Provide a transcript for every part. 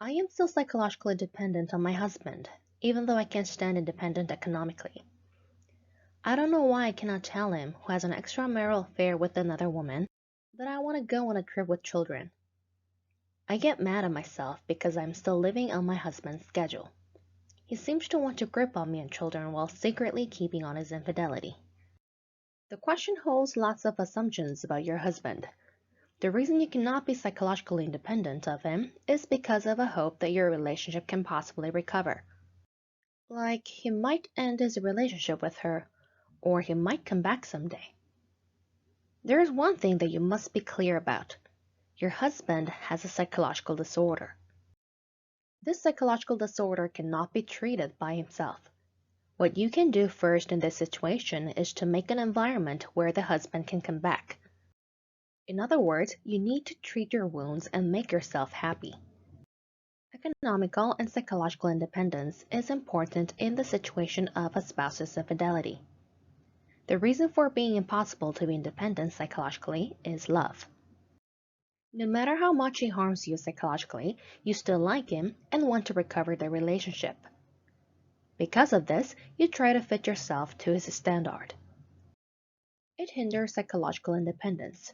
I am still psychologically dependent on my husband, even though I can't stand independent economically. I don't know why I cannot tell him, who has an extramarital affair with another woman, that I want to go on a trip with children. I get mad at myself because I'm still living on my husband's schedule. He seems to want to grip on me and children while secretly keeping on his infidelity. The question holds lots of assumptions about your husband. The reason you cannot be psychologically independent of him is because of a hope that your relationship can possibly recover. Like, he might end his relationship with her, or he might come back someday. There is one thing that you must be clear about. Your husband has a psychological disorder. This psychological disorder cannot be treated by himself. What you can do first in this situation is to make an environment where the husband can come back. In other words, you need to treat your wounds and make yourself happy. Economical and psychological independence is important in the situation of a spouse's infidelity. The reason for it being impossible to be independent psychologically is love. No matter how much he harms you psychologically, you still like him and want to recover the relationship. Because of this, you try to fit yourself to his standard. It hinders psychological independence.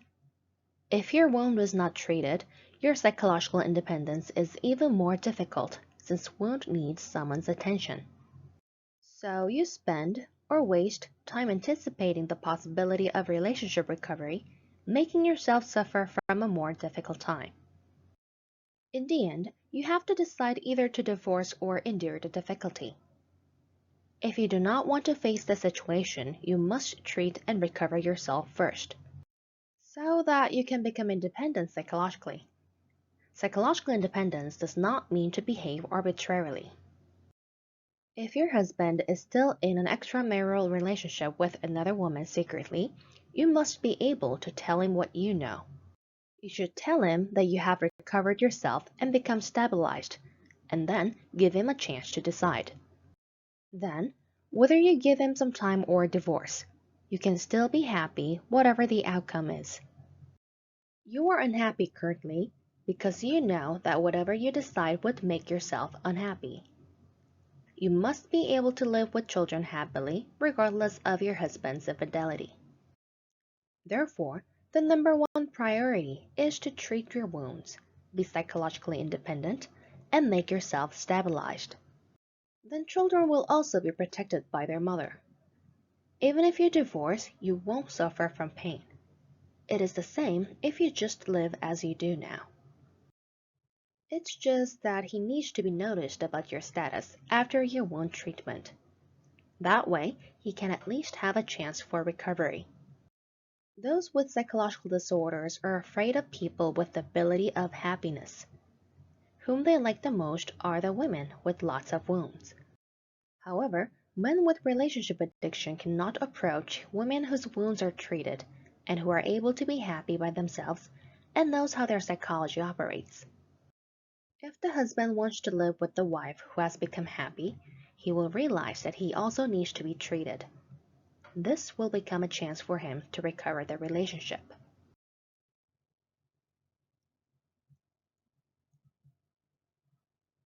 If your wound is not treated, your psychological independence is even more difficult since wound needs someone's attention. So you spend or waste time anticipating the possibility of relationship recovery, making yourself suffer from a more difficult time. In the end, you have to decide either to divorce or endure the difficulty. If you do not want to face the situation, you must treat and recover yourself first, so that you can become independent psychologically. Psychological independence does not mean to behave arbitrarily. If your husband is still in an extramarital relationship with another woman secretly, you must be able to tell him what you know. You should tell him that you have recovered yourself and become stabilized, and then give him a chance to decide. Then, whether you give him some time or a divorce, you can still be happy whatever the outcome is. You are unhappy currently because you know that whatever you decide would make yourself unhappy. You must be able to live with children happily regardless of your husband's infidelity. Therefore, the number one priority is to treat your wounds, be psychologically independent, and make yourself stabilized. Then children will also be protected by their mother. Even if you divorce, you won't suffer from pain. It is the same if you just live as you do now. It's just that he needs to be noticed about your status after your wound treatment. That way, he can at least have a chance for recovery. Those with psychological disorders are afraid of people with the ability of happiness. Whom they like the most are the women with lots of wounds. However, men with relationship addiction cannot approach women whose wounds are treated and who are able to be happy by themselves and knows how their psychology operates. If the husband wants to live with the wife who has become happy, he will realize that he also needs to be treated. This will become a chance for him to recover the relationship.